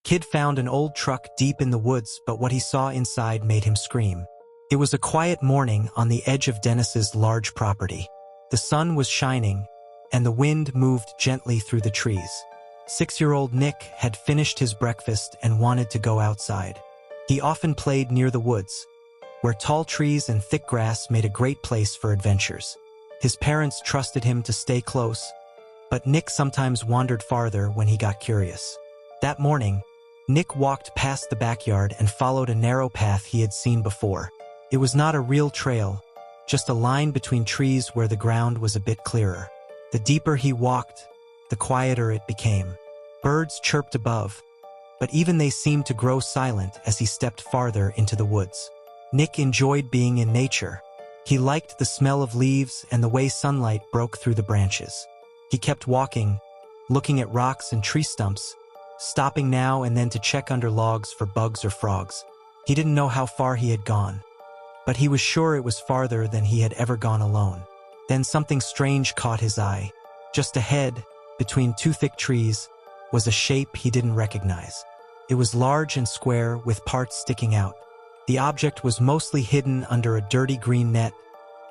Kid found an old truck deep in the woods, but what he saw inside made him scream. It was a quiet morning on the edge of Dennis's large property. The sun was shining, and the wind moved gently through the trees. 6-year-old Nick had finished his breakfast and wanted to go outside. He often played near the woods, where tall trees and thick grass made a great place for adventures. His parents trusted him to stay close, but Nick sometimes wandered farther when he got curious. That morning, Nick walked past the backyard and followed a narrow path he had seen before. It was not a real trail, just a line between trees where the ground was a bit clearer. The deeper he walked, the quieter it became. Birds chirped above, but even they seemed to grow silent as he stepped farther into the woods. Nick enjoyed being in nature. He liked the smell of leaves and the way sunlight broke through the branches. He kept walking, looking at rocks and tree stumps, stopping now and then to check under logs for bugs or frogs. He didn't know how far he had gone, but he was sure it was farther than he had ever gone alone. Then something strange caught his eye. Just ahead, between two thick trees, was a shape he didn't recognize. It was large and square, with parts sticking out. The object was mostly hidden under a dirty green net,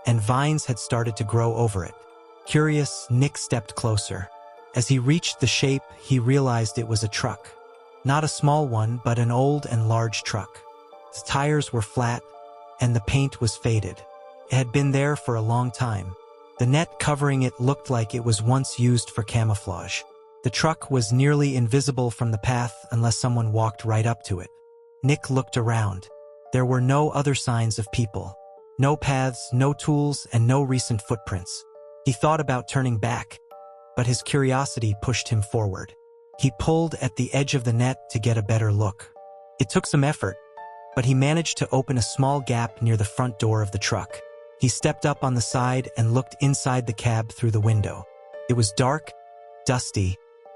and vines had started to grow over it. Curious, Nick stepped closer. As he reached the shape, he realized it was a truck. Not a small one, but an old and large truck. The tires were flat, and the paint was faded. It had been there for a long time. The net covering it looked like it was once used for camouflage. The truck was nearly invisible from the path unless someone walked right up to it. Nick looked around. There were no other signs of people. No paths, no tools, and no recent footprints. He thought about turning back, but his curiosity pushed him forward. He pulled at the edge of the net to get a better look. It took some effort, but he managed to open a small gap near the front door of the truck. He stepped up on the side and looked inside the cab through the window. It was dark, dusty,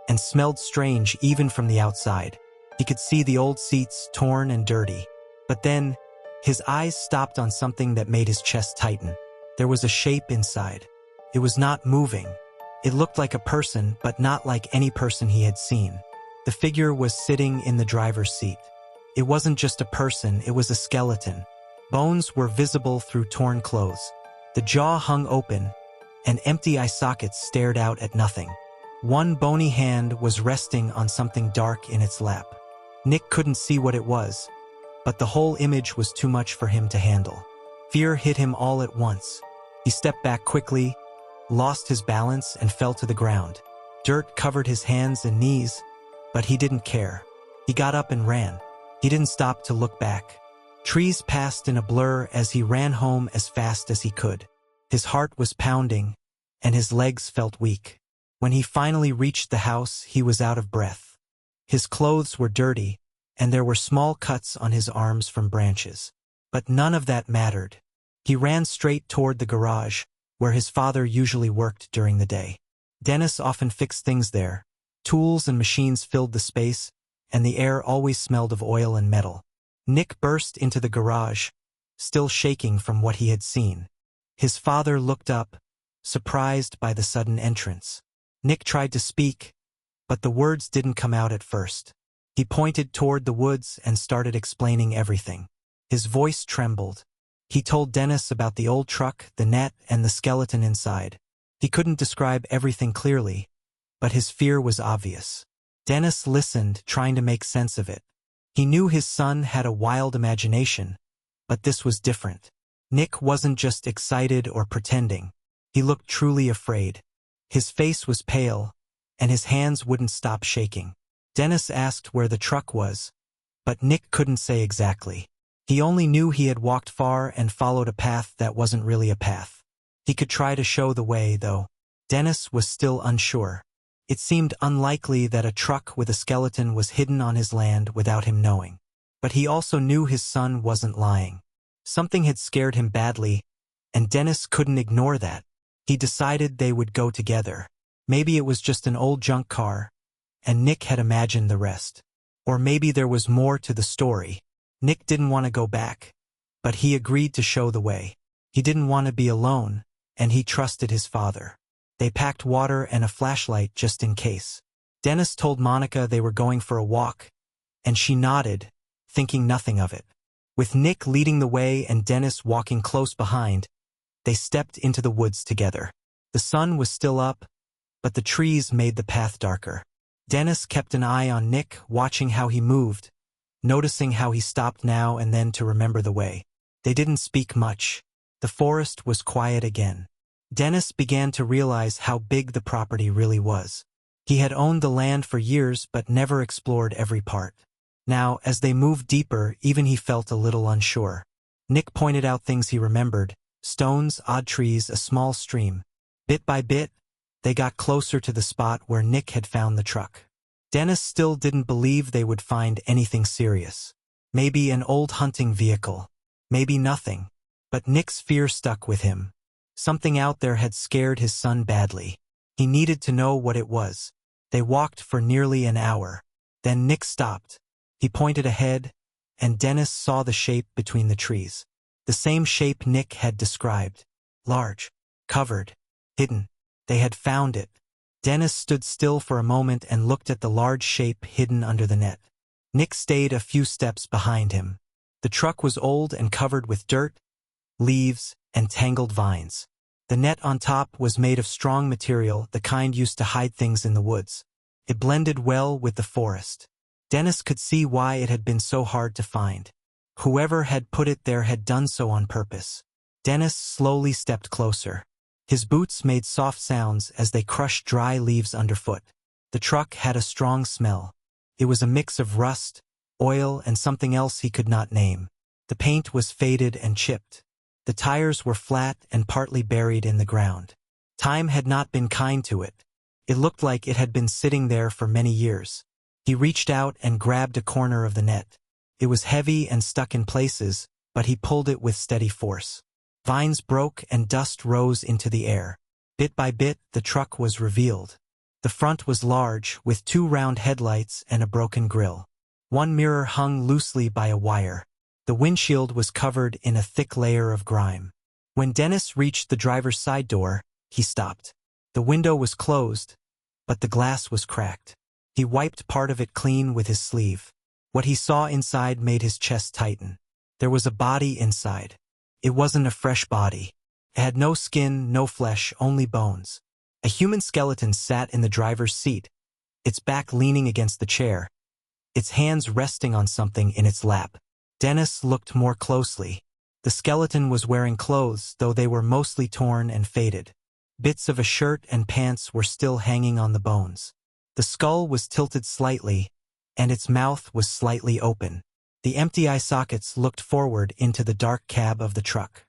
and smelled strange even from the outside. He could see the old seats, torn and dirty. But then, his eyes stopped on something that made his chest tighten. There was a shape inside. It was not moving. It looked like a person, but not like any person he had seen. The figure was sitting in the driver's seat. It wasn't just a person, it was a skeleton. Bones were visible through torn clothes. The jaw hung open, and empty eye sockets stared out at nothing. One bony hand was resting on something dark in its lap. Nick couldn't see what it was, but the whole image was too much for him to handle. Fear hit him all at once. He stepped back quickly, lost his balance, and fell to the ground. Dirt covered his hands and knees, but he didn't care. He got up and ran. He didn't stop to look back. Trees passed in a blur as he ran home as fast as he could. His heart was pounding, and his legs felt weak. When he finally reached the house, he was out of breath. His clothes were dirty, and there were small cuts on his arms from branches. But none of that mattered. He ran straight toward the garage, where his father usually worked during the day. Dennis often fixed things there. Tools and machines filled the space, and the air always smelled of oil and metal. Nick burst into the garage, still shaking from what he had seen. His father looked up, surprised by the sudden entrance. Nick tried to speak, but the words didn't come out at first. He pointed toward the woods and started explaining everything. His voice trembled. He told Dennis about the old truck, the net, and the skeleton inside. He couldn't describe everything clearly, but his fear was obvious. Dennis listened, trying to make sense of it. He knew his son had a wild imagination, but this was different. Nick wasn't just excited or pretending. He looked truly afraid. His face was pale, and his hands wouldn't stop shaking. Dennis asked where the truck was, but Nick couldn't say exactly. He only knew he had walked far and followed a path that wasn't really a path. He could try to show the way, though. Dennis was still unsure. It seemed unlikely that a truck with a skeleton was hidden on his land without him knowing. But he also knew his son wasn't lying. Something had scared him badly, and Dennis couldn't ignore that. He decided they would go together. Maybe it was just an old junk car, and Nick had imagined the rest. Or maybe there was more to the story. Nick didn't want to go back, but he agreed to show the way. He didn't want to be alone, and he trusted his father. They packed water and a flashlight just in case. Dennis told Monica they were going for a walk, and she nodded, thinking nothing of it. With Nick leading the way and Dennis walking close behind, they stepped into the woods together. The sun was still up, but the trees made the path darker. Dennis kept an eye on Nick, watching how he moved, noticing how he stopped now and then to remember the way. They didn't speak much. The forest was quiet again. Dennis began to realize how big the property really was. He had owned the land for years but never explored every part. Now, as they moved deeper, even he felt a little unsure. Nick pointed out things he remembered: stones, odd trees, a small stream. Bit by bit, they got closer to the spot where Nick had found the truck. Dennis still didn't believe they would find anything serious. Maybe an old hunting vehicle. Maybe nothing. But Nick's fear stuck with him. Something out there had scared his son badly. He needed to know what it was. They walked for nearly an hour. Then Nick stopped. He pointed ahead, and Dennis saw the shape between the trees. The same shape Nick had described. Large, covered, hidden. They had found it. Dennis stood still for a moment and looked at the large shape hidden under the net. Nick stayed a few steps behind him. The truck was old and covered with dirt, leaves, and tangled vines. The net on top was made of strong material, the kind used to hide things in the woods. It blended well with the forest. Dennis could see why it had been so hard to find. Whoever had put it there had done so on purpose. Dennis slowly stepped closer. His boots made soft sounds as they crushed dry leaves underfoot. The truck had a strong smell. It was a mix of rust, oil, and something else he could not name. The paint was faded and chipped. The tires were flat and partly buried in the ground. Time had not been kind to it. It looked like it had been sitting there for many years. He reached out and grabbed a corner of the net. It was heavy and stuck in places, but he pulled it with steady force. Vines broke and dust rose into the air. Bit by bit, the truck was revealed. The front was large, with 2 round headlights and a broken grille. One mirror hung loosely by a wire. The windshield was covered in a thick layer of grime. When Dennis reached the driver's side door, he stopped. The window was closed, but the glass was cracked. He wiped part of it clean with his sleeve. What he saw inside made his chest tighten. There was a body inside. It wasn't a fresh body. It had no skin, no flesh, only bones. A human skeleton sat in the driver's seat, its back leaning against the chair, its hands resting on something in its lap. Dennis looked more closely. The skeleton was wearing clothes, though they were mostly torn and faded. Bits of a shirt and pants were still hanging on the bones. The skull was tilted slightly, and its mouth was slightly open. The empty eye sockets looked forward into the dark cab of the truck.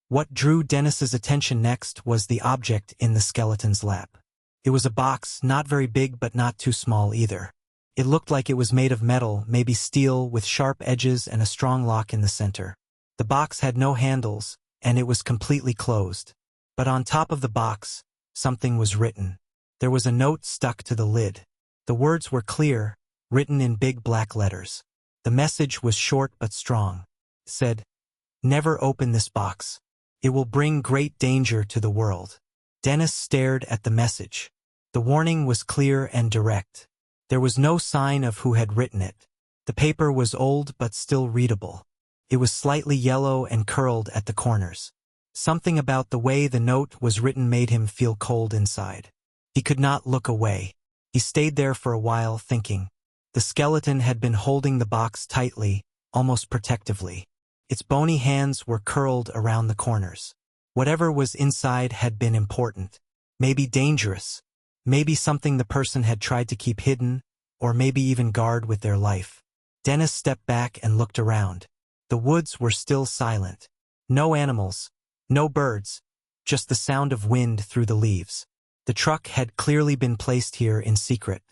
What drew Dennis's attention next was the object in the skeleton's lap. It was a box, not very big but not too small either. It looked like it was made of metal, maybe steel, with sharp edges and a strong lock in the center. The box had no handles, and it was completely closed. But on top of the box, something was written. There was a note stuck to the lid. The words were clear, written in big black letters. The message was short but strong. It said, "Never open this box. It will bring great danger to the world." Dennis stared at the message. The warning was clear and direct. There was no sign of who had written it. The paper was old but still readable. It was slightly yellow and curled at the corners. Something about the way the note was written made him feel cold inside. He could not look away. He stayed there for a while, thinking. The skeleton had been holding the box tightly, almost protectively. Its bony hands were curled around the corners. Whatever was inside had been important. Maybe dangerous. Maybe something the person had tried to keep hidden, or maybe even guard with their life. Dennis stepped back and looked around. The woods were still silent. No animals, no birds, just the sound of wind through the leaves. The truck had clearly been placed here in secret.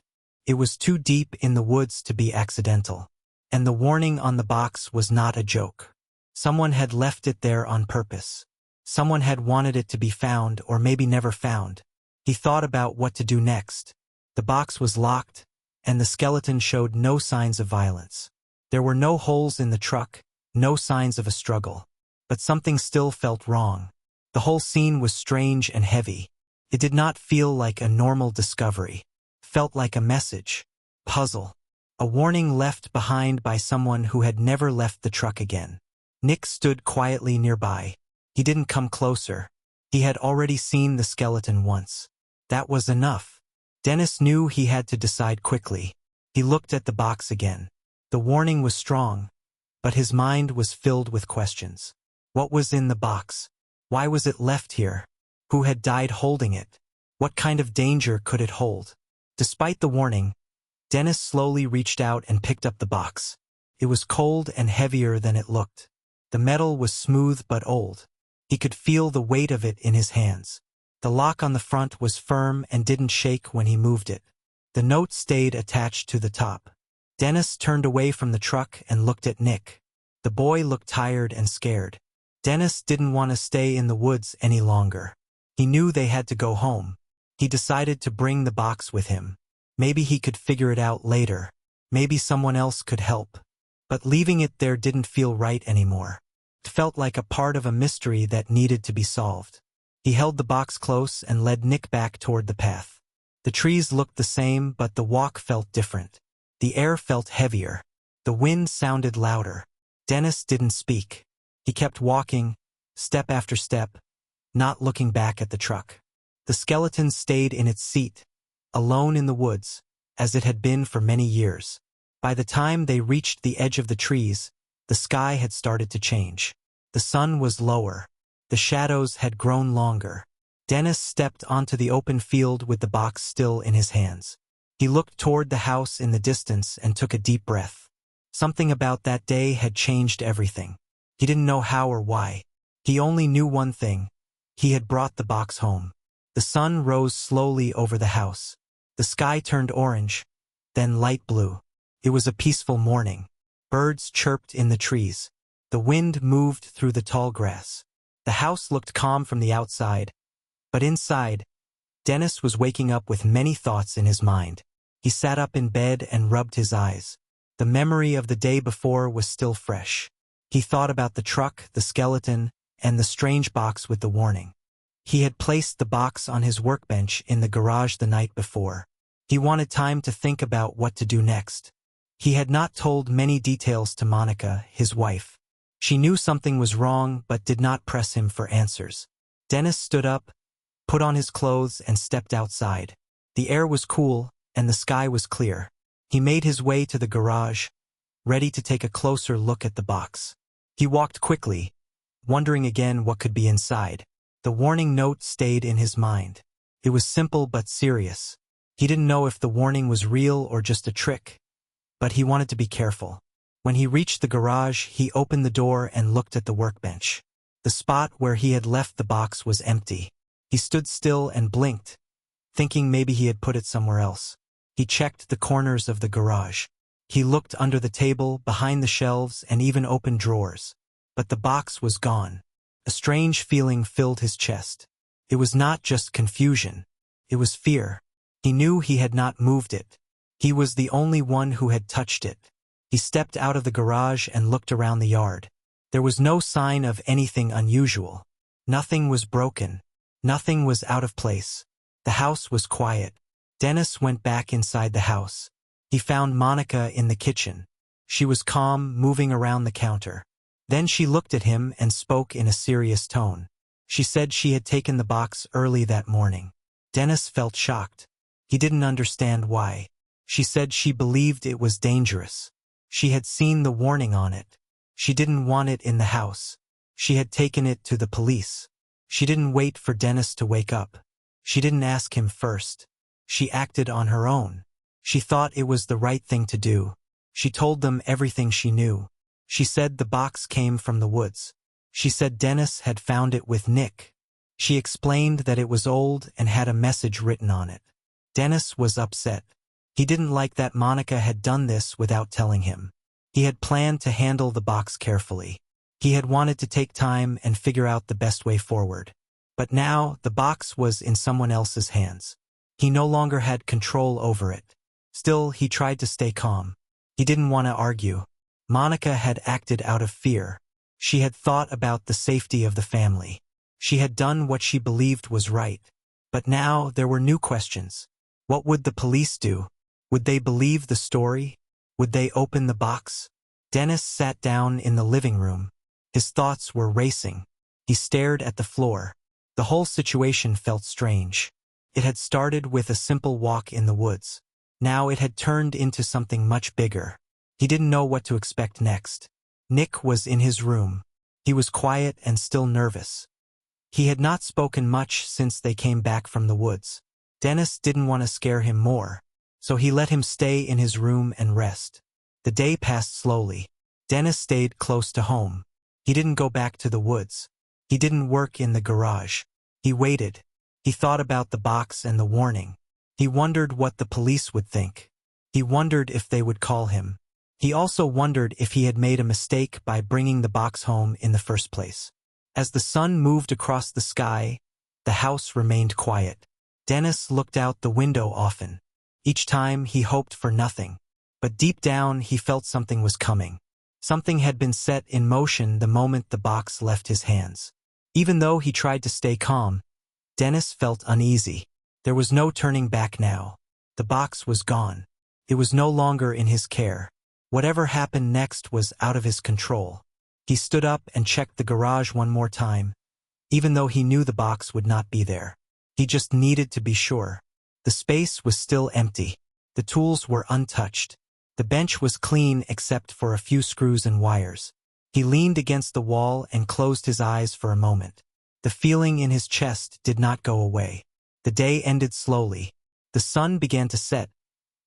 It was too deep in the woods to be accidental. And the warning on the box was not a joke. Someone had left it there on purpose. Someone had wanted it to be found or maybe never found. He thought about what to do next. The box was locked, and the skeleton showed no signs of violence. There were no holes in the truck, no signs of a struggle. But something still felt wrong. The whole scene was strange and heavy. It did not feel like a normal discovery. It felt like a message, puzzle. A warning left behind by someone who had never left the truck again. Nick stood quietly nearby. He didn't come closer. He had already seen the skeleton once. That was enough. Dennis knew he had to decide quickly. He looked at the box again. The warning was strong, but his mind was filled with questions. What was in the box? Why was it left here? Who had died holding it? What kind of danger could it hold? Despite the warning, Dennis slowly reached out and picked up the box. It was cold and heavier than it looked. The metal was smooth but old. He could feel the weight of it in his hands. The lock on the front was firm and didn't shake when he moved it. The note stayed attached to the top. Dennis turned away from the truck and looked at Nick. The boy looked tired and scared. Dennis didn't want to stay in the woods any longer. He knew they had to go home. He decided to bring the box with him. Maybe he could figure it out later. Maybe someone else could help. But leaving it there didn't feel right anymore. It felt like a part of a mystery that needed to be solved. He held the box close and led Nick back toward the path. The trees looked the same, but the walk felt different. The air felt heavier. The wind sounded louder. Dennis didn't speak. He kept walking, step after step, not looking back at the truck. The skeleton stayed in its seat, alone in the woods, as it had been for many years. By the time they reached the edge of the trees, the sky had started to change. The sun was lower. The shadows had grown longer. Dennis stepped onto the open field with the box still in his hands. He looked toward the house in the distance and took a deep breath. Something about that day had changed everything. He didn't know how or why. He only knew one thing. He had brought the box home. The sun rose slowly over the house. The sky turned orange, then light blue. It was a peaceful morning. Birds chirped in the trees. The wind moved through the tall grass. The house looked calm from the outside, but inside, Dennis was waking up with many thoughts in his mind. He sat up in bed and rubbed his eyes. The memory of the day before was still fresh. He thought about the truck, the skeleton, and the strange box with the warning. He had placed the box on his workbench in the garage the night before. He wanted time to think about what to do next. He had not told many details to Monica, his wife. She knew something was wrong but did not press him for answers. Dennis stood up, put on his clothes, and stepped outside. The air was cool, and the sky was clear. He made his way to the garage, ready to take a closer look at the box. He walked quickly, wondering again what could be inside. The warning note stayed in his mind. It was simple but serious. He didn't know if the warning was real or just a trick, but he wanted to be careful. When he reached the garage, he opened the door and looked at the workbench. The spot where he had left the box was empty. He stood still and blinked, thinking maybe he had put it somewhere else. He checked the corners of the garage. He looked under the table, behind the shelves, and even opened drawers. But the box was gone. A strange feeling filled his chest. It was not just confusion. It was fear. He knew he had not moved it. He was the only one who had touched it. He stepped out of the garage and looked around the yard. There was no sign of anything unusual. Nothing was broken. Nothing was out of place. The house was quiet. Dennis went back inside the house. He found Monica in the kitchen. She was calm, moving around the counter. Then she looked at him and spoke in a serious tone. She said she had taken the box early that morning. Dennis felt shocked. He didn't understand why. She said she believed it was dangerous. She had seen the warning on it. She didn't want it in the house. She had taken it to the police. She didn't wait for Dennis to wake up. She didn't ask him first. She acted on her own. She thought it was the right thing to do. She told them everything she knew. She said the box came from the woods. She said Dennis had found it with Nick. She explained that it was old and had a message written on it. Dennis was upset. He didn't like that Monica had done this without telling him. He had planned to handle the box carefully. He had wanted to take time and figure out the best way forward. But now the box was in someone else's hands. He no longer had control over it. Still, he tried to stay calm. He didn't want to argue. Monica had acted out of fear. She had thought about the safety of the family. She had done what she believed was right. But now there were new questions. What would the police do? Would they believe the story? Would they open the box? Dennis sat down in the living room. His thoughts were racing. He stared at the floor. The whole situation felt strange. It had started with a simple walk in the woods. Now it had turned into something much bigger. He didn't know what to expect next. Nick was in his room. He was quiet and still nervous. He had not spoken much since they came back from the woods. Dennis didn't want to scare him more, so he let him stay in his room and rest. The day passed slowly. Dennis stayed close to home. He didn't go back to the woods. He didn't work in the garage. He waited. He thought about the box and the warning. He wondered what the police would think. He wondered if they would call him. He also wondered if he had made a mistake by bringing the box home in the first place. As the sun moved across the sky, the house remained quiet. Dennis looked out the window often. Each time he hoped for nothing. But deep down he felt something was coming. Something had been set in motion the moment the box left his hands. Even though he tried to stay calm, Dennis felt uneasy. There was no turning back now. The box was gone. It was no longer in his care. Whatever happened next was out of his control. He stood up and checked the garage one more time, even though he knew the box would not be there. He just needed to be sure. The space was still empty. The tools were untouched. The bench was clean except for a few screws and wires. He leaned against the wall and closed his eyes for a moment. The feeling in his chest did not go away. The day ended slowly. The sun began to set,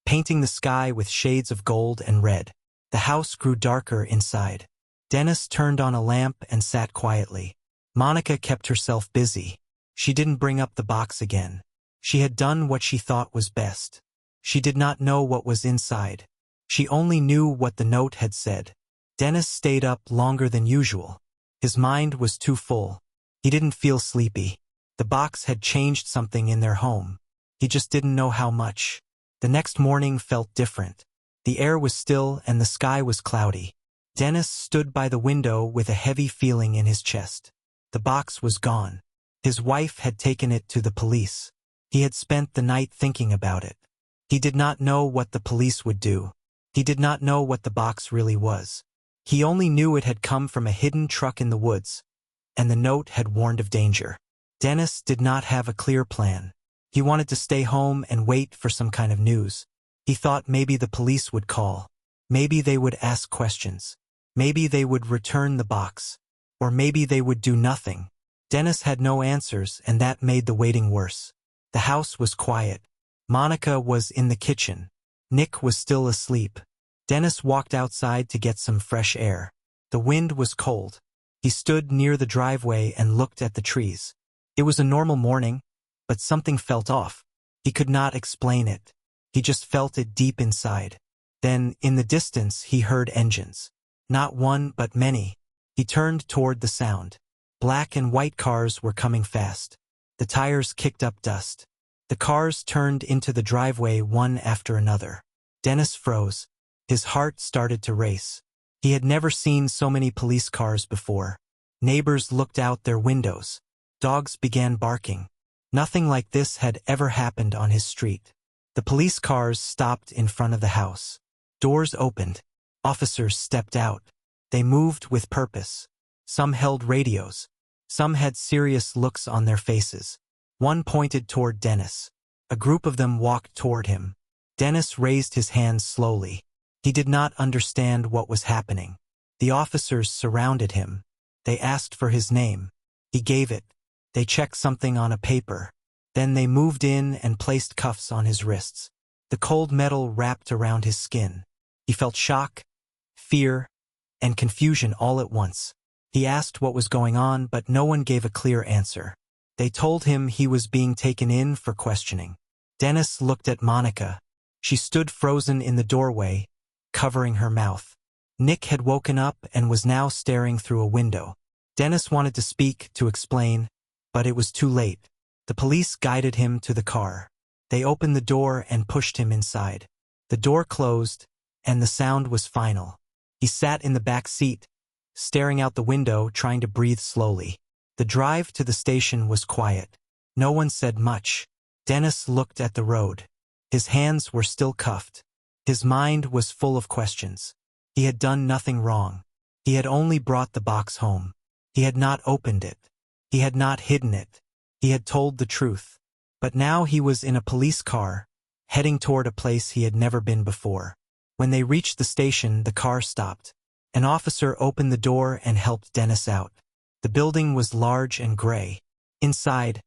painting the sky with shades of gold and red. The house grew darker inside. Dennis turned on a lamp and sat quietly. Monica kept herself busy. She didn't bring up the box again. She had done what she thought was best. She did not know what was inside. She only knew what the note had said. Dennis stayed up longer than usual. His mind was too full. He didn't feel sleepy. The box had changed something in their home. He just didn't know how much. The next morning felt different. The air was still and the sky was cloudy. Dennis stood by the window with a heavy feeling in his chest. The box was gone. His wife had taken it to the police. He had spent the night thinking about it. He did not know what the police would do. He did not know what the box really was. He only knew it had come from a hidden truck in the woods, and the note had warned of danger. Dennis did not have a clear plan. He wanted to stay home and wait for some kind of news. He thought maybe the police would call. Maybe they would ask questions. Maybe they would return the box. Or maybe they would do nothing. Dennis had no answers, and that made the waiting worse. The house was quiet. Monica was in the kitchen. Nick was still asleep. Dennis walked outside to get some fresh air. The wind was cold. He stood near the driveway and looked at the trees. It was a normal morning, but something felt off. He could not explain it. He just felt it deep inside. Then, in the distance, he heard engines. Not one, but many. He turned toward the sound. Black and white cars were coming fast. The tires kicked up dust. The cars turned into the driveway one after another. Dennis froze. His heart started to race. He had never seen so many police cars before. Neighbors looked out their windows. Dogs began barking. Nothing like this had ever happened on his street. The police cars stopped in front of the house. Doors opened. Officers stepped out. They moved with purpose. Some held radios. Some had serious looks on their faces. One pointed toward Dennis. A group of them walked toward him. Dennis raised his hands slowly. He did not understand what was happening. The officers surrounded him. They asked for his name. He gave it. They checked something on a paper. Then they moved in and placed cuffs on his wrists. The cold metal wrapped around his skin. He felt shock, fear, and confusion all at once. He asked what was going on, but no one gave a clear answer. They told him he was being taken in for questioning. Dennis looked at Monica. She stood frozen in the doorway, covering her mouth. Nick had woken up and was now staring through a window. Dennis wanted to speak, to explain, but it was too late. The police guided him to the car. They opened the door and pushed him inside. The door closed, and the sound was final. He sat in the back seat, staring out the window, trying to breathe slowly. The drive to the station was quiet. No one said much. Dennis looked at the road. His hands were still cuffed. His mind was full of questions. He had done nothing wrong. He had only brought the box home. He had not opened it. He had not hidden it. He had told the truth. But now he was in a police car, heading toward a place he had never been before. When they reached the station, the car stopped. An officer opened the door and helped Dennis out. The building was large and gray. Inside,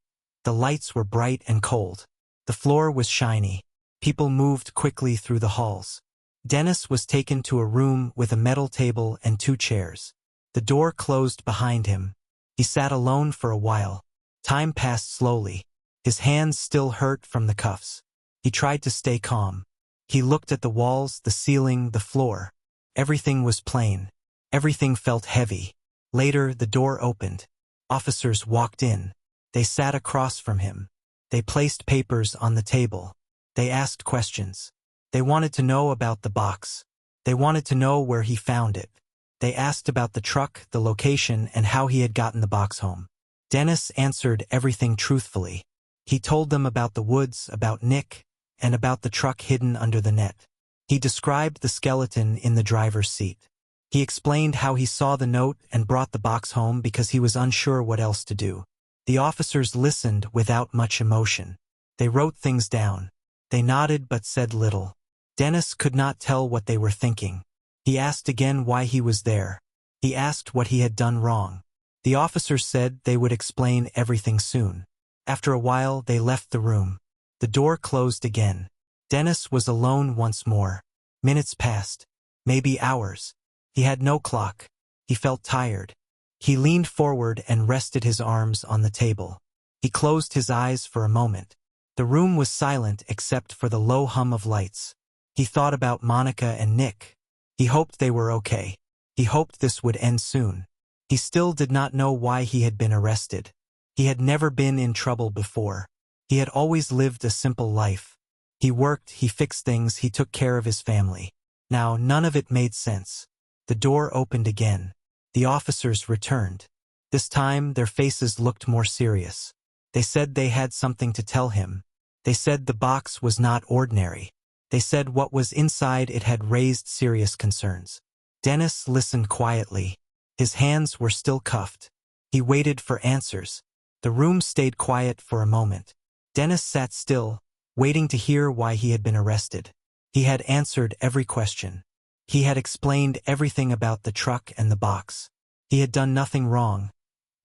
the lights were bright and cold. The floor was shiny. People moved quickly through the halls. Dennis was taken to a room with a metal table and 2 chairs. The door closed behind him. He sat alone for a while. Time passed slowly. His hands still hurt from the cuffs. He tried to stay calm. He looked at the walls, the ceiling, the floor. Everything was plain. Everything felt heavy. Later, the door opened. Officers walked in. They sat across from him. They placed papers on the table. They asked questions. They wanted to know about the box. They wanted to know where he found it. They asked about the truck, the location, and how he had gotten the box home. Dennis answered everything truthfully. He told them about the woods, about Nick, and about the truck hidden under the net. He described the skeleton in the driver's seat. He explained how he saw the note and brought the box home because he was unsure what else to do. The officers listened without much emotion. They wrote things down. They nodded but said little. Dennis could not tell what they were thinking. He asked again why he was there. He asked what he had done wrong. The officers said they would explain everything soon. After a while, they left the room. The door closed again. Dennis was alone once more. Minutes passed. Maybe hours. He had no clock. He felt tired. He leaned forward and rested his arms on the table. He closed his eyes for a moment. The room was silent except for the low hum of lights. He thought about Monica and Nick. He hoped they were okay. He hoped this would end soon. He still did not know why he had been arrested. He had never been in trouble before. He had always lived a simple life. He worked, he fixed things, he took care of his family. Now, none of it made sense. The door opened again. The officers returned. This time, their faces looked more serious. They said they had something to tell him. They said the box was not ordinary. They said what was inside it had raised serious concerns. Dennis listened quietly. His hands were still cuffed. He waited for answers. The room stayed quiet for a moment. Dennis sat still, waiting to hear why he had been arrested. He had answered every question. He had explained everything about the truck and the box. He had done nothing wrong,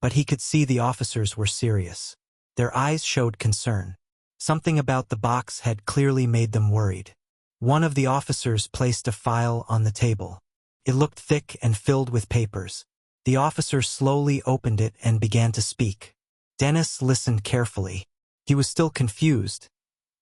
but he could see the officers were serious. Their eyes showed concern. Something about the box had clearly made them worried. One of the officers placed a file on the table. It looked thick and filled with papers. The officer slowly opened it and began to speak. Dennis listened carefully. He was still confused,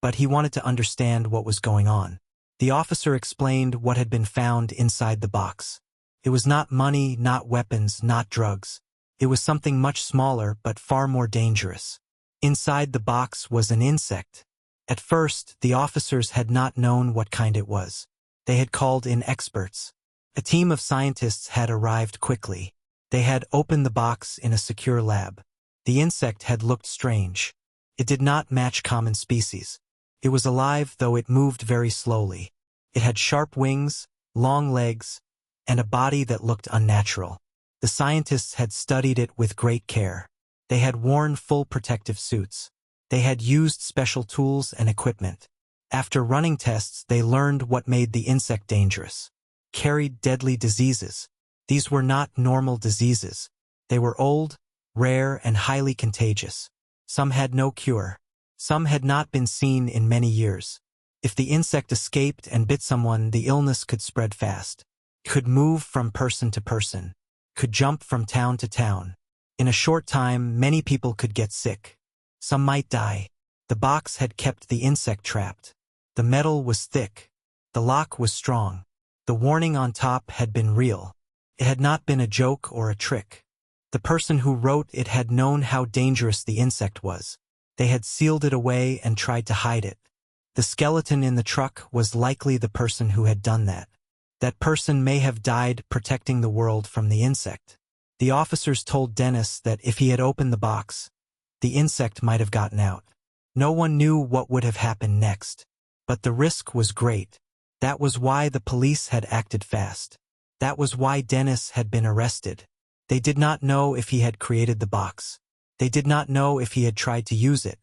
but he wanted to understand what was going on. The officer explained what had been found inside the box. It was not money, not weapons, not drugs. It was something much smaller but far more dangerous. Inside the box was an insect. At first, the officers had not known what kind it was. They had called in experts. A team of scientists had arrived quickly. They had opened the box in a secure lab. The insect had looked strange. It did not match common species. It was alive, though it moved very slowly. It had sharp wings, long legs, and a body that looked unnatural. The scientists had studied it with great care. They had worn full protective suits. They had used special tools and equipment. After running tests, they learned what made the insect dangerous. Carried deadly diseases. These were not normal diseases. They were old, rare, and highly contagious. Some had no cure. Some had not been seen in many years. If the insect escaped and bit someone, the illness could spread fast. Could move from person to person. Could jump from town to town. In a short time, many people could get sick. Some might die. The box had kept the insect trapped. The metal was thick. The lock was strong. The warning on top had been real. It had not been a joke or a trick. The person who wrote it had known how dangerous the insect was. They had sealed it away and tried to hide it. The skeleton in the truck was likely the person who had done that. That person may have died protecting the world from the insect. The officers told Dennis that if he had opened the box, the insect might have gotten out. No one knew what would have happened next. But the risk was great. That was why the police had acted fast. That was why Dennis had been arrested. They did not know if he had created the box. They did not know if he had tried to use it.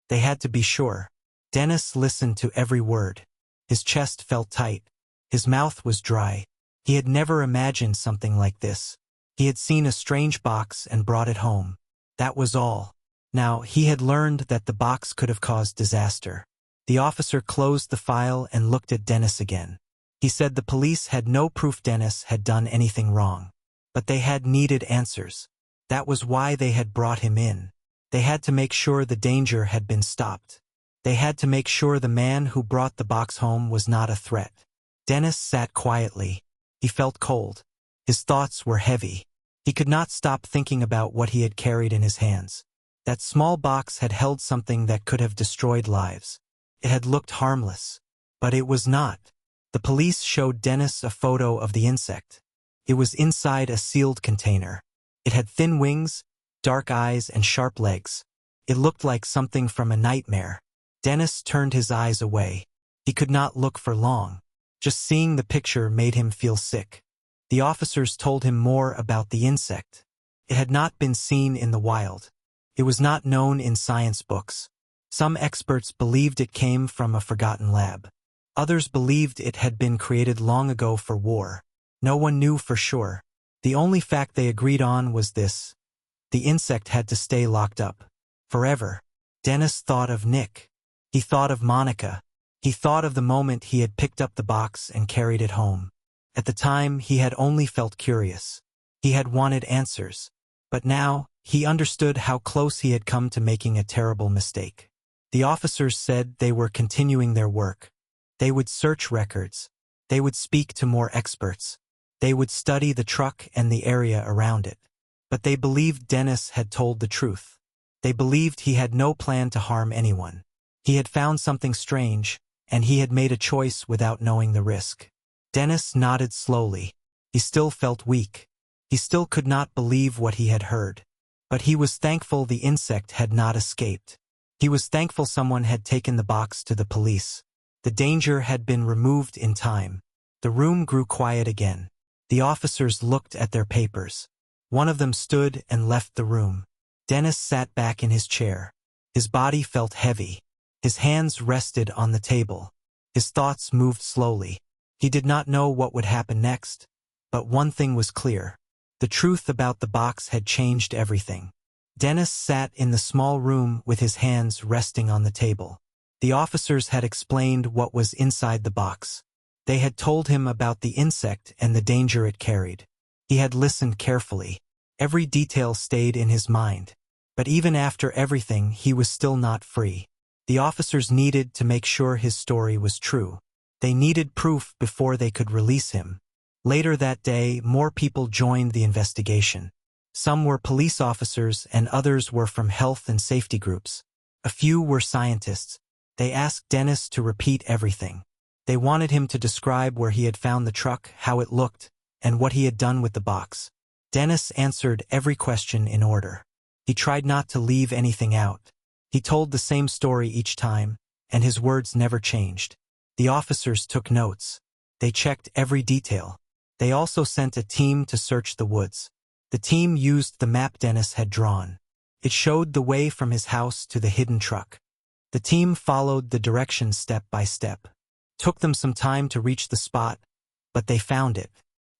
They had to be sure. Dennis listened to every word. His chest felt tight. His mouth was dry. He had never imagined something like this. He had seen a strange box and brought it home. That was all. Now, he had learned that the box could have caused disaster. The officer closed the file and looked at Dennis again. He said the police had no proof Dennis had done anything wrong. But they had needed answers. That was why they had brought him in. They had to make sure the danger had been stopped. They had to make sure the man who brought the box home was not a threat. Dennis sat quietly. He felt cold. His thoughts were heavy. He could not stop thinking about what he had carried in his hands. That small box had held something that could have destroyed lives. It had looked harmless. But it was not. The police showed Dennis a photo of the insect. It was inside a sealed container. It had thin wings, dark eyes, and sharp legs. It looked like something from a nightmare. Dennis turned his eyes away. He could not look for long. Just seeing the picture made him feel sick. The officers told him more about the insect. It had not been seen in the wild. It was not known in science books. Some experts believed it came from a forgotten lab. Others believed it had been created long ago for war. No one knew for sure. The only fact they agreed on was this: the insect had to stay locked up. Forever. Dennis thought of Nick. He thought of Monica. He thought of the moment he had picked up the box and carried it home. At the time, he had only felt curious. He had wanted answers. But now, he understood how close he had come to making a terrible mistake. The officers said they were continuing their work. They would search records. They would speak to more experts. They would study the truck and the area around it. But they believed Dennis had told the truth. They believed he had no plan to harm anyone. He had found something strange, and he had made a choice without knowing the risk. Dennis nodded slowly. He still felt weak. He still could not believe what he had heard. But he was thankful the insect had not escaped. He was thankful someone had taken the box to the police. The danger had been removed in time. The room grew quiet again. The officers looked at their papers. One of them stood and left the room. Dennis sat back in his chair. His body felt heavy. His hands rested on the table. His thoughts moved slowly. He did not know what would happen next. But one thing was clear. The truth about the box had changed everything. Dennis sat in the small room with his hands resting on the table. The officers had explained what was inside the box. They had told him about the insect and the danger it carried. He had listened carefully. Every detail stayed in his mind. But even after everything, he was still not free. The officers needed to make sure his story was true. They needed proof before they could release him. Later that day, more people joined the investigation. Some were police officers and others were from health and safety groups. A few were scientists. They asked Dennis to repeat everything. They wanted him to describe where he had found the truck, how it looked, and what he had done with the box. Dennis answered every question in order. He tried not to leave anything out. He told the same story each time, and his words never changed. The officers took notes. They checked every detail. They also sent a team to search the woods. The team used the map Dennis had drawn. It showed the way from his house to the hidden truck. The team followed the directions step by step. Took them some time to reach the spot, but they found it.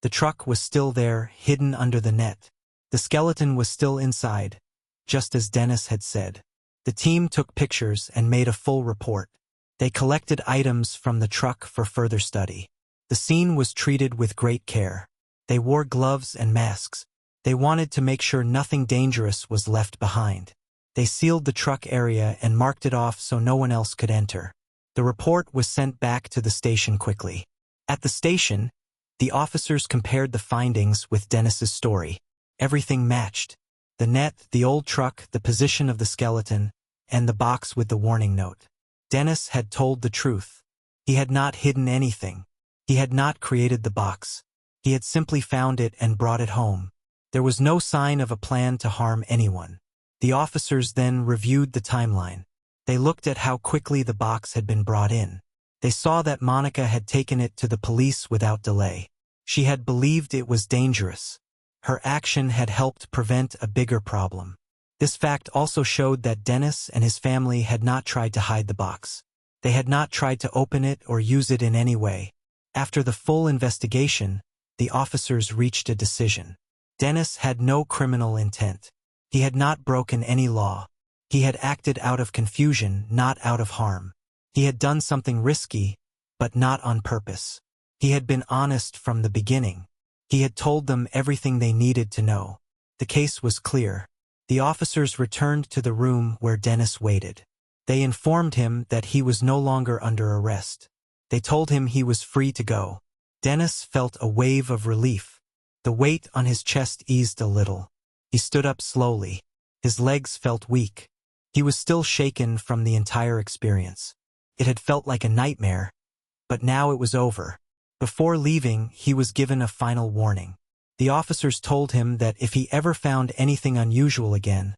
The truck was still there, hidden under the net. The skeleton was still inside, just as Dennis had said. The team took pictures and made a full report. They collected items from the truck for further study. The scene was treated with great care. They wore gloves and masks. They wanted to make sure nothing dangerous was left behind. They sealed the truck area and marked it off so no one else could enter. The report was sent back to the station quickly. At the station, the officers compared the findings with Dennis's story. Everything matched. The net, the old truck, the position of the skeleton, and the box with the warning note. Dennis had told the truth. He had not hidden anything. He had not created the box. He had simply found it and brought it home. There was no sign of a plan to harm anyone. The officers then reviewed the timeline. They looked at how quickly the box had been brought in. They saw that Monica had taken it to the police without delay. She had believed it was dangerous. Her action had helped prevent a bigger problem. This fact also showed that Dennis and his family had not tried to hide the box. They had not tried to open it or use it in any way. After the full investigation, the officers reached a decision. Dennis had no criminal intent. He had not broken any law. He had acted out of confusion, not out of harm. He had done something risky, but not on purpose. He had been honest from the beginning. He had told them everything they needed to know. The case was clear. The officers returned to the room where Dennis waited. They informed him that he was no longer under arrest. They told him he was free to go. Dennis felt a wave of relief. The weight on his chest eased a little. He stood up slowly. His legs felt weak. He was still shaken from the entire experience. It had felt like a nightmare, but now it was over. Before leaving, he was given a final warning. The officers told him that if he ever found anything unusual again,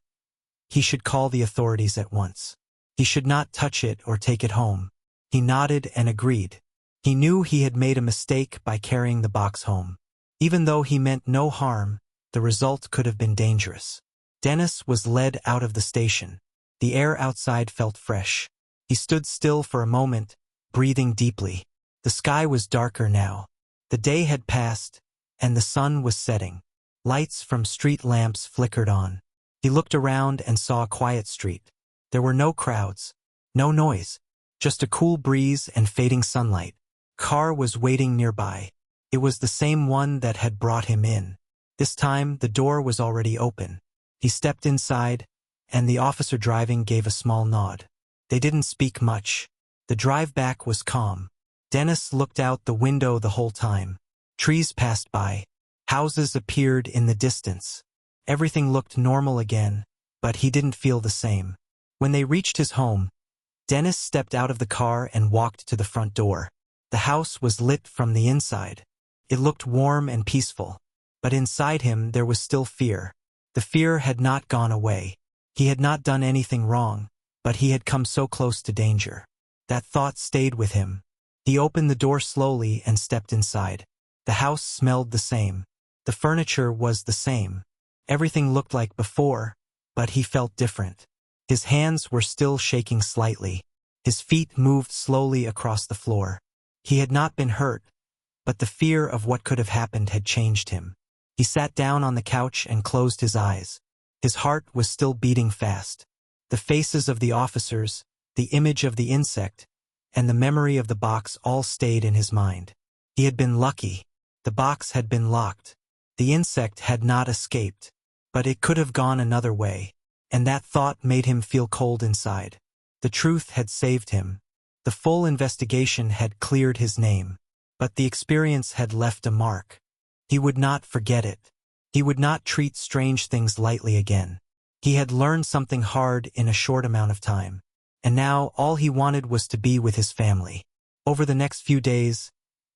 he should call the authorities at once. He should not touch it or take it home. He nodded and agreed. He knew he had made a mistake by carrying the box home. Even though he meant no harm, the result could have been dangerous. Dennis was led out of the station. The air outside felt fresh. He stood still for a moment, breathing deeply. The sky was darker now. The day had passed, and the sun was setting. Lights from street lamps flickered on. He looked around and saw a quiet street. There were no crowds, no noise, just a cool breeze and fading sunlight. Car was waiting nearby. It was the same one that had brought him in. This time, the door was already open. He stepped inside, and the officer driving gave a small nod. They didn't speak much. The drive back was calm. Dennis looked out the window the whole time. Trees passed by. Houses appeared in the distance. Everything looked normal again, but he didn't feel the same. When they reached his home, Dennis stepped out of the car and walked to the front door. The house was lit from the inside. It looked warm and peaceful, but inside him there was still fear. The fear had not gone away. He had not done anything wrong, but he had come so close to danger. That thought stayed with him. He opened the door slowly and stepped inside. The house smelled the same. The furniture was the same. Everything looked like before, but he felt different. His hands were still shaking slightly. His feet moved slowly across the floor. He had not been hurt, but the fear of what could have happened had changed him. He sat down on the couch and closed his eyes. His heart was still beating fast. The faces of the officers, the image of the insect, and the memory of the box all stayed in his mind. He had been lucky. The box had been locked. The insect had not escaped, but it could have gone another way, and that thought made him feel cold inside. The truth had saved him. The full investigation had cleared his name, but the experience had left a mark. He would not forget it. He would not treat strange things lightly again. He had learned something hard in a short amount of time, and now all he wanted was to be with his family. Over the next few days,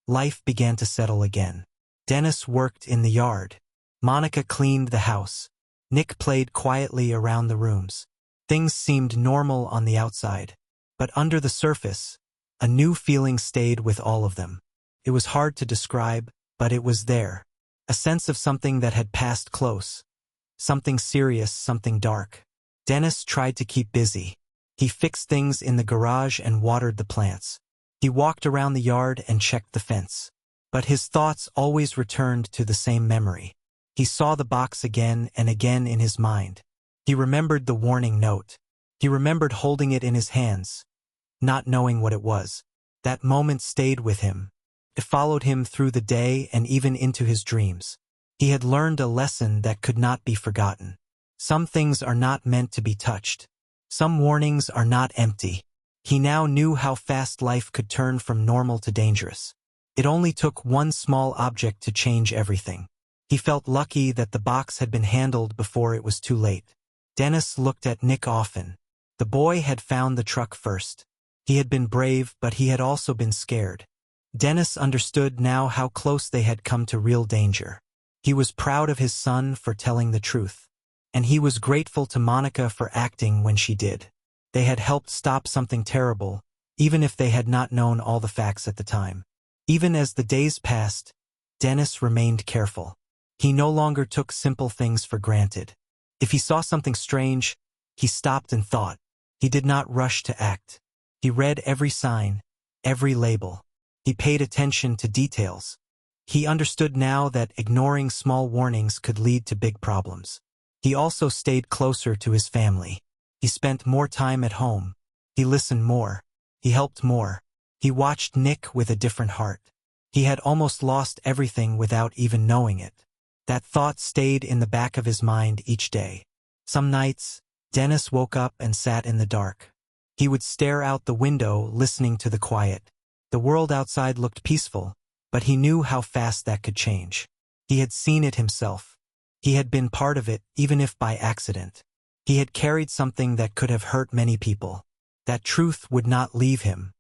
life began to settle again. Dennis worked in the yard. Monica cleaned the house. Nick played quietly around the rooms. Things seemed normal on the outside, but under the surface, a new feeling stayed with all of them. It was hard to describe, but it was there. A sense of something that had passed close. Something serious, something dark. Dennis tried to keep busy. He fixed things in the garage and watered the plants. He walked around the yard and checked the fence. But his thoughts always returned to the same memory. He saw the box again and again in his mind. He remembered the warning note. He remembered holding it in his hands, not knowing what it was. That moment stayed with him. It followed him through the day and even into his dreams. He had learned a lesson that could not be forgotten. Some things are not meant to be touched. Some warnings are not empty. He now knew how fast life could turn from normal to dangerous. It only took one small object to change everything. He felt lucky that the box had been handled before it was too late. Dennis looked at Nick often. The boy had found the truck first. He had been brave, but he had also been scared. Dennis understood now how close they had come to real danger. He was proud of his son for telling the truth, and he was grateful to Monica for acting when she did. They had helped stop something terrible, even if they had not known all the facts at the time. Even as the days passed, Dennis remained careful. He no longer took simple things for granted. If he saw something strange, he stopped and thought. He did not rush to act. He read every sign, every label. He paid attention to details. He understood now that ignoring small warnings could lead to big problems. He also stayed closer to his family. He spent more time at home. He listened more. He helped more. He watched Nick with a different heart. He had almost lost everything without even knowing it. That thought stayed in the back of his mind each day. Some nights, Dennis woke up and sat in the dark. He would stare out the window, listening to the quiet. The world outside looked peaceful, but he knew how fast that could change. He had seen it himself. He had been part of it, even if by accident. He had carried something that could have hurt many people. That truth would not leave him.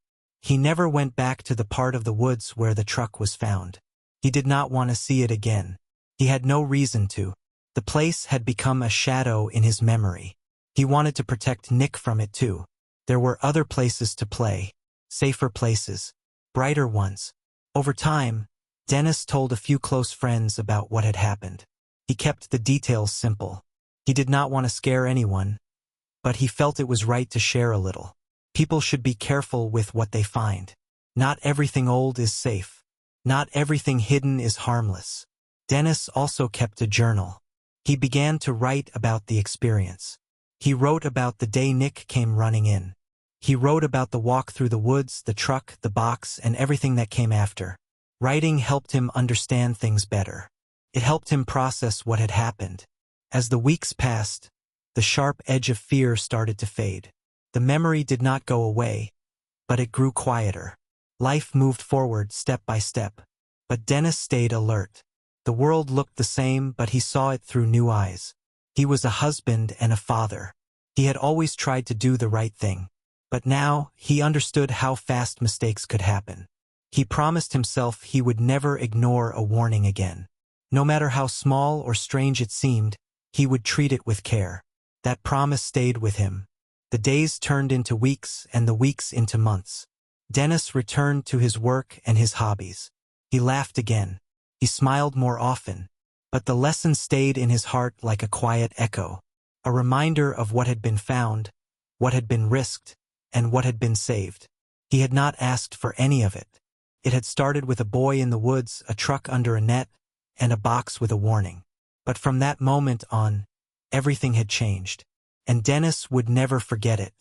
He never went back to the part of the woods where the truck was found. He did not want to see it again. He had no reason to. The place had become a shadow in his memory. He wanted to protect Nick from it too. There were other places to play. Safer places. Brighter ones. Over time, Dennis told a few close friends about what had happened. He kept the details simple. He did not want to scare anyone, but he felt it was right to share a little. People should be careful with what they find. Not everything old is safe. Not everything hidden is harmless. Dennis also kept a journal. He began to write about the experience. He wrote about the day Nick came running in. He wrote about the walk through the woods, the truck, the box, and everything that came after. Writing helped him understand things better. It helped him process what had happened. As the weeks passed, the sharp edge of fear started to fade. The memory did not go away, but it grew quieter. Life moved forward step by step, but Dennis stayed alert. The world looked the same, but he saw it through new eyes. He was a husband and a father. He had always tried to do the right thing, but now he understood how fast mistakes could happen. He promised himself he would never ignore a warning again. No matter how small or strange it seemed, he would treat it with care. That promise stayed with him. The days turned into weeks and the weeks into months. Dennis returned to his work and his hobbies. He laughed again. He smiled more often. But the lesson stayed in his heart like a quiet echo, a reminder of what had been found, what had been risked, and what had been saved. He had not asked for any of it. It had started with a boy in the woods, a truck under a net, and a box with a warning. But from that moment on, everything had changed. And Dennis would never forget it.